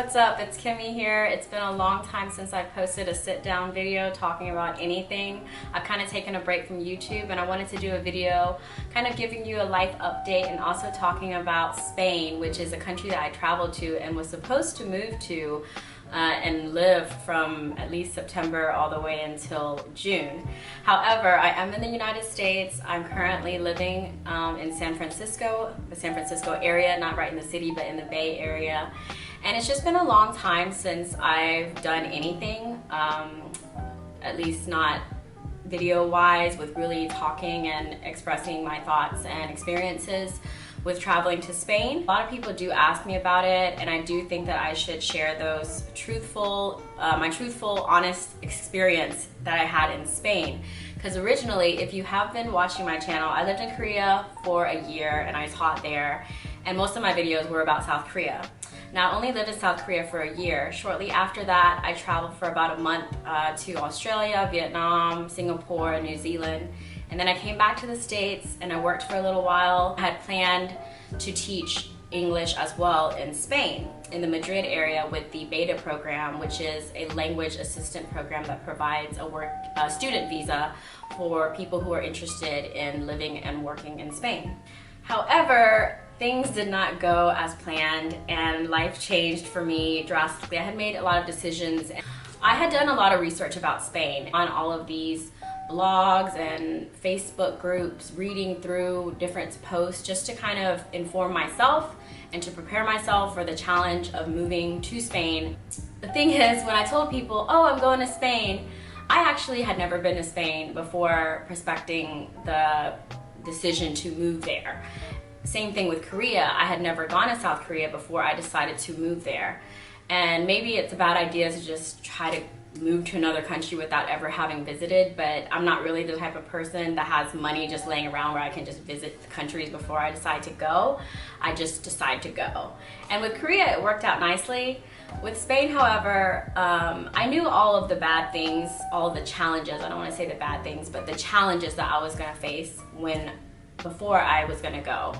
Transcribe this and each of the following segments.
what's up? It's Kimmy here. It's been a long time since I've posted a sit-down video talking about anything. I've kind of taken a break from YouTube and I wanted to do a video kind of giving you a life update and also talking about Spain, which is a country that I traveled to and was supposed to move to and live from at least September all the way until June. However, I am in the United States. I'm currently living in San Francisco, the San Francisco area, not right in the city, but in the Bay Area. And it's just been a long time since I've done anything, at least not video-wise, with really talking and expressing my thoughts and experiences with traveling to Spain. A lot of people do ask me about it, and I do think that I should share those my truthful, honest experience that I had in Spain. Because originally, if you have been watching my channel, I lived in Korea for a year and I taught there, and most of my videos were about South Korea. Now, I only lived in South Korea for a year. Shortly after that, I traveled for about a month to Australia, Vietnam, Singapore, and New Zealand. And then I came back to the States and I worked for a little while. I had planned to teach English as well in Spain, in the Madrid area with the Beta program, which is a language assistant program that provides a student visa for people who are interested in living and working in Spain. However, things did not go as planned and life changed for me drastically. I had made a lot of decisions. I had done a lot of research about Spain on all of these blogs and Facebook groups, reading through different posts just to kind of inform myself and to prepare myself for the challenge of moving to Spain. The thing is, when I told people, oh, I'm going to Spain, I actually had never been to Spain before prospecting the decision to move there. Same thing with Korea. I had never gone to South Korea before I decided to move there. And maybe it's a bad idea to just try to move to another country without ever having visited, but I'm not really the type of person that has money just laying around where I can just visit the countries before I decide to go. I just decide to go. And with Korea, it worked out nicely. With Spain, however, I knew all of the bad things, all of the challenges. I don't want to say the bad things, but the challenges that I was going to face before I was going to go.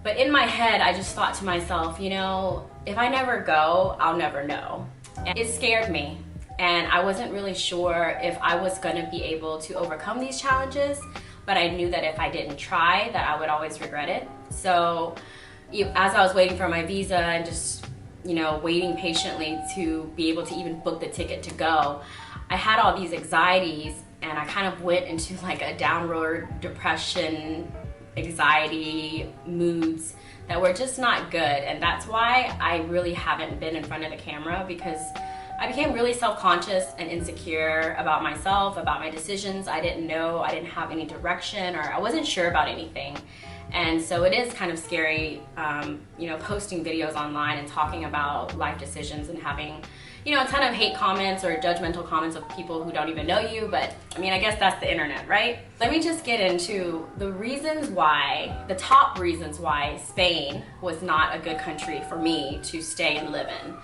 But in my head, I just thought to myself, you know, if I never go, I'll never know. And it scared me. And I wasn't really sure if I was going to be able to overcome these challenges, but I knew that if I didn't try, that I would always regret it. So as I was waiting for my visa and just, you know, waiting patiently to be able to even book the ticket to go, I had all these anxieties and I kind of went into like a downward depression, anxiety moods that were just not good. And that's why I really haven't been in front of the camera, because I became really self-conscious and insecure about myself, about my decisions. I didn't know, I didn't have any direction, or I wasn't sure about anything. And so it is kind of scary, you know, posting videos online and talking about life decisions and having, you know, a ton of hate comments or judgmental comments of people who don't even know you. But I mean, I guess that's the internet, right? Let me just get into the reasons why, the top reasons why Spain was not a good country for me to stay and live in.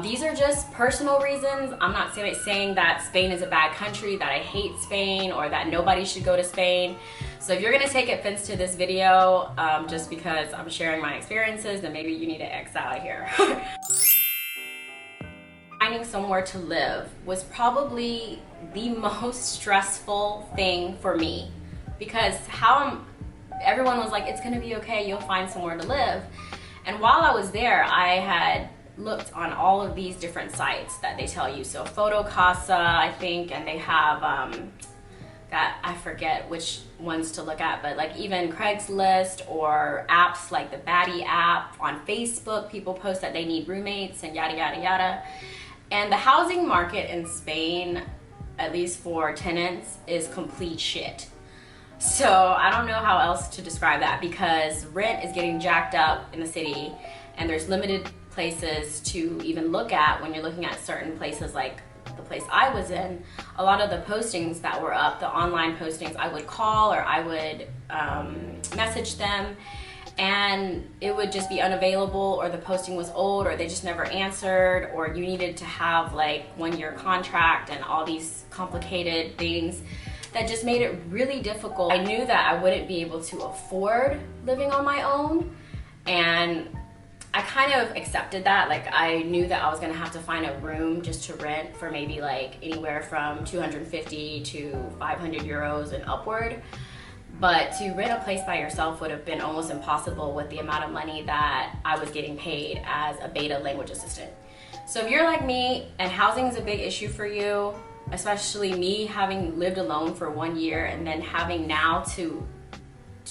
These are just personal reasons. I'm not saying that Spain is a bad country, that I hate Spain, or that nobody should go to Spain. So if you're gonna take offense to this video just because I'm sharing my experiences, then maybe you need to X out of here. Finding somewhere to live was probably the most stressful thing for me, because everyone was like, it's gonna be okay, you'll find somewhere to live. And while I was there, I had looked on all of these different sites that they tell you. So Fotocasa, I think, and they have I forget which ones to look at, but like even Craigslist or apps like the Baddie app on Facebook, people post that they need roommates and yada yada yada. And the housing market in Spain, at least for tenants, is complete shit. So I don't know how else to describe that, because rent is getting jacked up in the city and there's limited places to even look at when you're looking at certain places. Like the place I was in, a lot of the postings that were up, the online postings, I would call or I would message them and it would just be unavailable, or the posting was old, or they just never answered, or you needed to have like 1-year contract and all these complicated things that just made it really difficult. I knew that I wouldn't be able to afford living on my own, and I kind of accepted that. Like, I knew that I was gonna have to find a room just to rent for maybe like anywhere from 250 to 500 euros and upward. But to rent a place by yourself would have been almost impossible with the amount of money that I was getting paid as a beta language assistant. So if you're like me and housing is a big issue for you, especially me having lived alone for 1 year and then having now to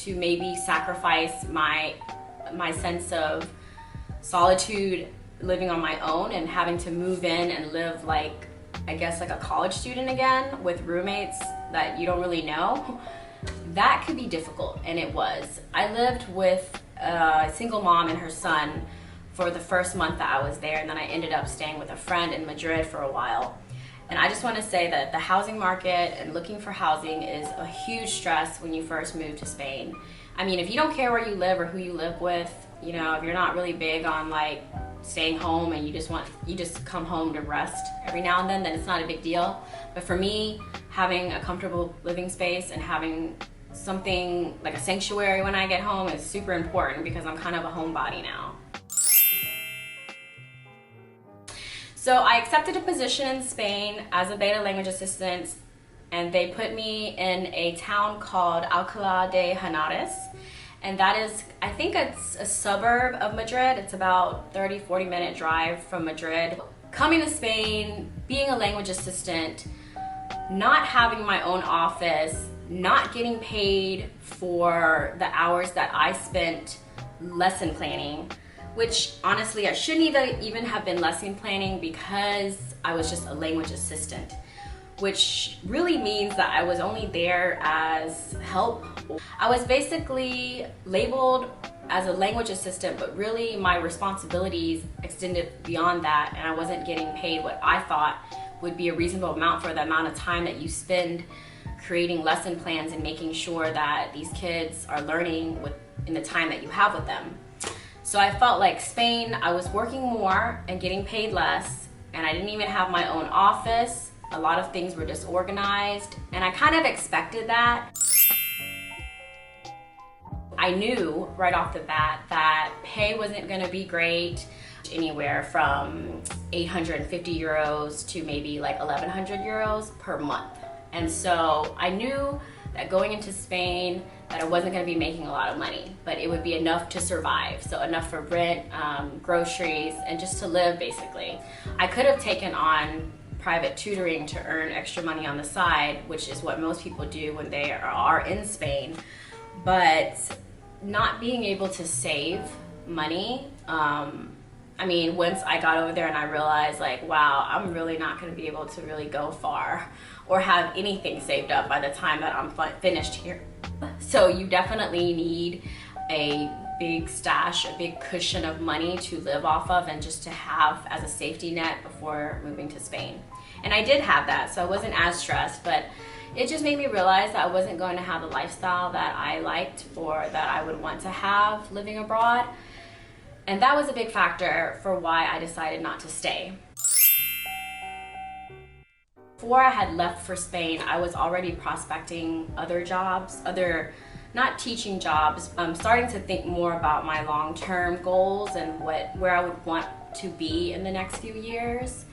maybe sacrifice my sense of solitude living on my own and having to move in and live like, I guess, like a college student again with roommates that you don't really know, that could be difficult, and it was. I lived with a single mom and her son for the first month that I was there, and then I ended up staying with a friend in Madrid for a while. And I just want to say that the housing market and looking for housing is a huge stress when you first move to Spain. I mean, if you don't care where you live or who you live with, you know, if you're not really big on like staying home and you just come home to rest every now and then it's not a big deal. But for me, having a comfortable living space and having something like a sanctuary when I get home is super important because I'm kind of a homebody now. So I accepted a position in Spain as a beta language assistant, and they put me in a town called Alcalá de Henares. And that is, I think it's a suburb of Madrid. It's about 30-40 minute drive from Madrid. Coming to Spain, being a language assistant, not having my own office, not getting paid for the hours that I spent lesson planning, which honestly I shouldn't even have been lesson planning because I was just a language assistant, which really means that I was only there as help. I was basically labeled as a language assistant, but really my responsibilities extended beyond that, and I wasn't getting paid what I thought would be a reasonable amount for the amount of time that you spend creating lesson plans and making sure that these kids are learning in the time that you have with them. So I felt like Spain, I was working more and getting paid less, and I didn't even have my own office. A lot of things were disorganized, and I kind of expected that. I knew right off the bat that pay wasn't gonna be great, anywhere from 850 euros to maybe like 1100 euros per month. And so I knew that going into Spain that I wasn't gonna be making a lot of money, but it would be enough to survive. So enough for rent, groceries, and just to live basically. I could have taken on private tutoring to earn extra money on the side, which is what most people do when they are in Spain. But not being able to save money, I mean, once I got over there and I realized like, wow, I'm really not gonna be able to really go far or have anything saved up by the time that I'm finished here. So you definitely need a big stash, a big cushion of money to live off of and just to have as a safety net before moving to Spain. And I did have that, so I wasn't as stressed, but it just made me realize that I wasn't going to have the lifestyle that I liked or that I would want to have living abroad. And that was a big factor for why I decided not to stay. Before I had left for Spain, I was already prospecting other jobs, not teaching jobs. I'm starting to think more about my long-term goals and where I would want to be in the next few years.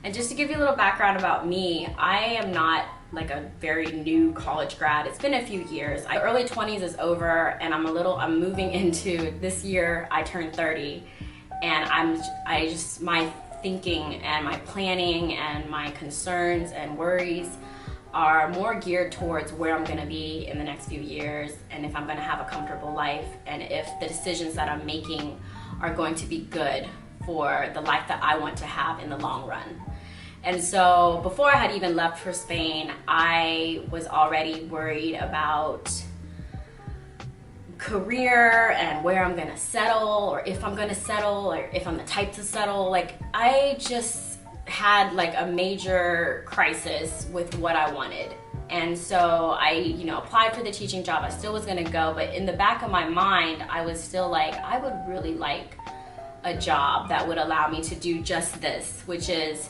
And just to give you a little background about me, I am not like a very new college grad. It's been a few years. My early 20s is over, and I'm moving into this year. I turned 30, and my thinking and my planning and my concerns and worries are more geared towards where I'm gonna be in the next few years, and if I'm gonna have a comfortable life, and if the decisions that I'm making are going to be good for the life that I want to have in the long run. And so before I had even left for Spain, I was already worried about career and where I'm gonna settle, or if I'm gonna settle, or if I'm the type to settle. Like, I just had like a major crisis with what I wanted. And so I, applied for the teaching job. I still was gonna go, but in the back of my mind, I was still like, I would really like a job that would allow me to do just this, which is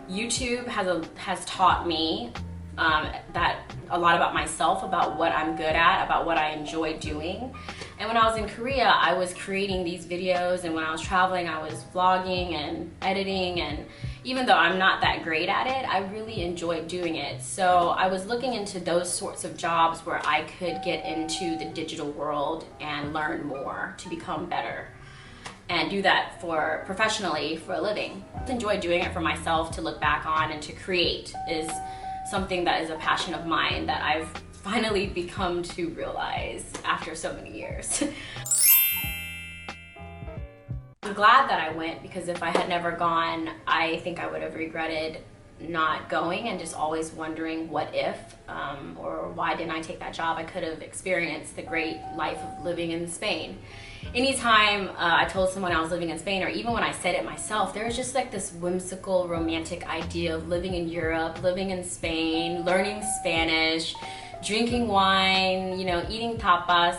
YouTube has taught me that a lot about myself, about what I'm good at, about what I enjoy doing. And when I was in Korea, I was creating these videos, and when I was traveling, I was vlogging and editing, and even though I'm not that great at it, I really enjoyed doing it. So I was looking into those sorts of jobs where I could get into the digital world and learn more to become better and do that for professionally for a living. I enjoy doing it for myself to look back on, and to create is something that is a passion of mine that I've finally become to realize after so many years. I'm glad that I went, because if I had never gone, I think I would have regretted not going and just always wondering what if, or why didn't I take that job? I could have experienced the great life of living in Spain. Anytime I told someone I was living in Spain, or even when I said it myself, there was just like this whimsical, romantic idea of living in Europe, living in Spain, learning Spanish, drinking wine, you know, eating tapas,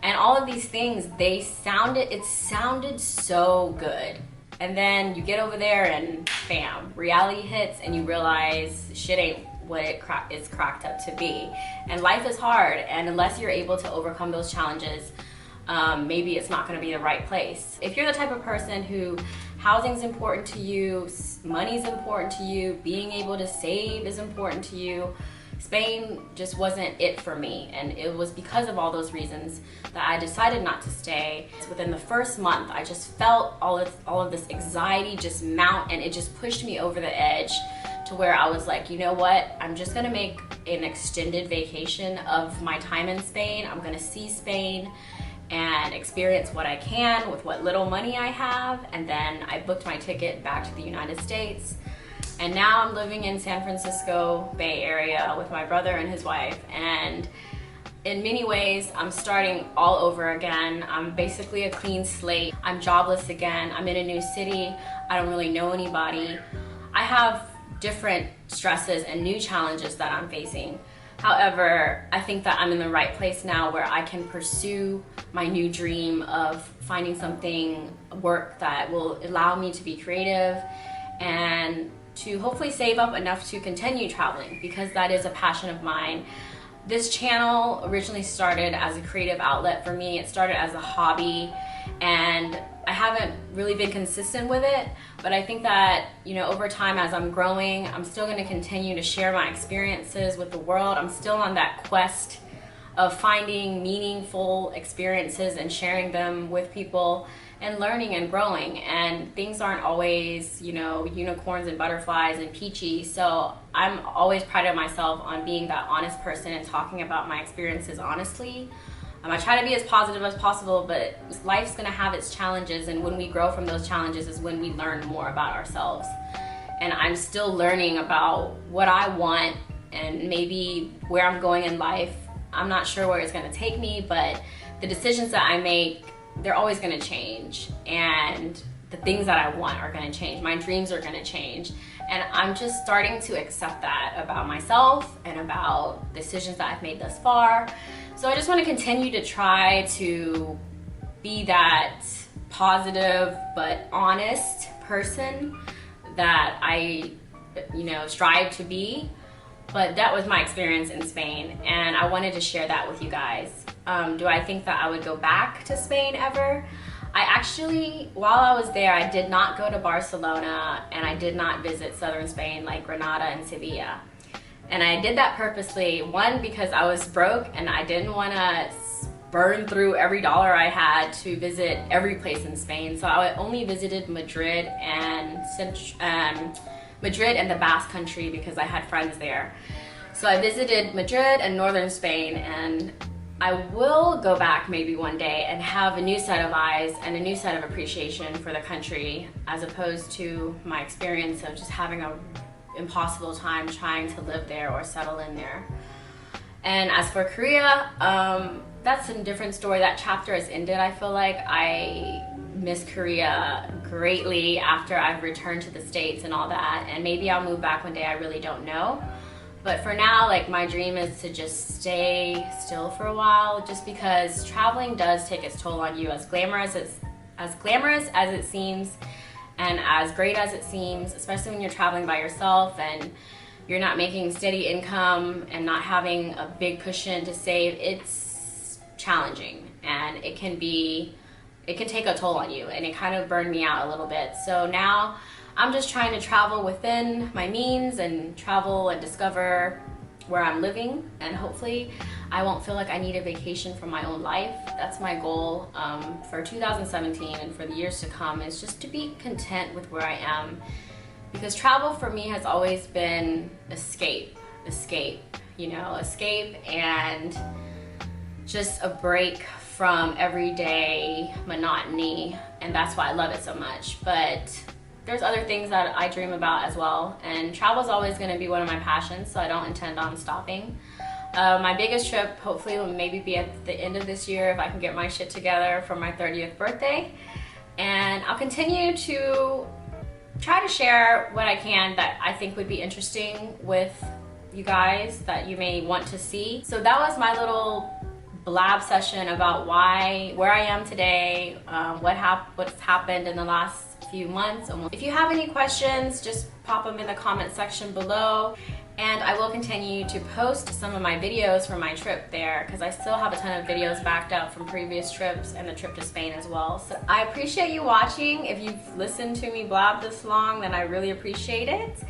and all of these things. It sounded so good. And then you get over there and bam, reality hits, and you realize shit ain't what it's cracked up to be. And life is hard, and unless you're able to overcome those challenges, maybe it's not gonna be the right place. If you're the type of person who housing's important to you, money's important to you, being able to save is important to you, Spain just wasn't it for me, and it was because of all those reasons that I decided not to stay. Within the first month, I just felt all of this anxiety just mount, and it just pushed me over the edge to where I was like, you know what, I'm just gonna make an extended vacation of my time in Spain. I'm gonna see Spain and experience what I can with what little money I have, and then I booked my ticket back to the United States. And now I'm living in San Francisco Bay Area with my brother and his wife, and in many ways I'm starting all over again. I'm basically a clean slate. I'm jobless again. I'm in a new city. I don't really know anybody. I have different stresses and new challenges that I'm facing. However, I think that I'm in the right place now where I can pursue my new dream of finding something, work that will allow me to be creative and to hopefully save up enough to continue traveling, because that is a passion of mine. This channel originally started as a creative outlet for me. It started as a hobby, and I haven't really been consistent with it, but I think that, you know, over time as I'm growing, I'm still going to continue to share my experiences with the world. I'm still on that quest of finding meaningful experiences and sharing them with people and learning and growing, and things aren't always, you know, unicorns and butterflies and peachy. So I'm always prided myself on being that honest person and talking about my experiences honestly. I try to be as positive as possible, but life's gonna have its challenges, and when we grow from those challenges is when we learn more about ourselves. And I'm still learning about what I want and maybe where I'm going in life. I'm not sure where it's gonna take me, but the decisions that I make, they're always gonna change, and the things that I want are gonna change. My dreams are gonna change, and I'm just starting to accept that about myself and about decisions that I've made thus far. So I just wanna continue to try to be that positive but honest person that I, you know, strive to be. But that was my experience in Spain, and I wanted to share that with you guys. Do I think that I would go back to Spain ever? I actually, while I was there, I did not go to Barcelona, and I did not visit southern Spain like Granada and Sevilla. And I did that purposely, one, because I was broke and I didn't want to burn through every dollar I had to visit every place in Spain. So I only visited Madrid and the Basque Country because I had friends there. So I visited Madrid and northern Spain, and I will go back maybe one day and have a new set of eyes and a new set of appreciation for the country, as opposed to my experience of just having an impossible time trying to live there or settle in there. And as for Korea, that's a different story. That chapter has ended. I feel like I miss Korea greatly after I've returned to the States and all that, and maybe I'll move back one day. I really don't know. But for now, like, my dream is to just stay still for a while, just because traveling does take its toll on you. As glamorous as it seems, and as great as it seems, especially when you're traveling by yourself and you're not making steady income and not having a big cushion to save, it's challenging, and it can take a toll on you, and it kind of burned me out a little bit. So now I'm just trying to travel within my means and travel and discover where I'm living, and hopefully I won't feel like I need a vacation from my own life. That's my goal for 2017 and for the years to come, is just to be content with where I am, because travel for me has always been escape, you know, escape and just a break from everyday monotony, and that's why I love it so much. But there's other things that I dream about as well, and travel is always going to be one of my passions, so I don't intend on stopping. My biggest trip hopefully will maybe be at the end of this year if I can get my shit together for my 30th birthday, and I'll continue to try to share what I can that I think would be interesting with you guys that you may want to see. So that was my little blab session about where I am today, what's happened in the last few months. If you have any questions, just pop them in the comment section below, and I will continue to post some of my videos from my trip there, because I still have a ton of videos backed up from previous trips and the trip to Spain as well. So I appreciate you watching. If you've listened to me blab this long, then I really appreciate it.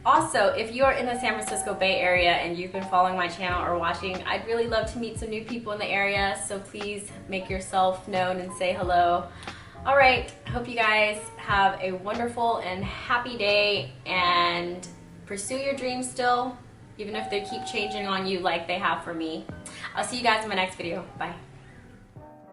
Also, if you are in the San Francisco Bay Area and you've been following my channel or watching, I'd really love to meet some new people in the area, so please make yourself known and say hello. Alright, I hope you guys have a wonderful and happy day, and pursue your dreams still, even if they keep changing on you like they have for me. I'll see you guys in my next video. Bye.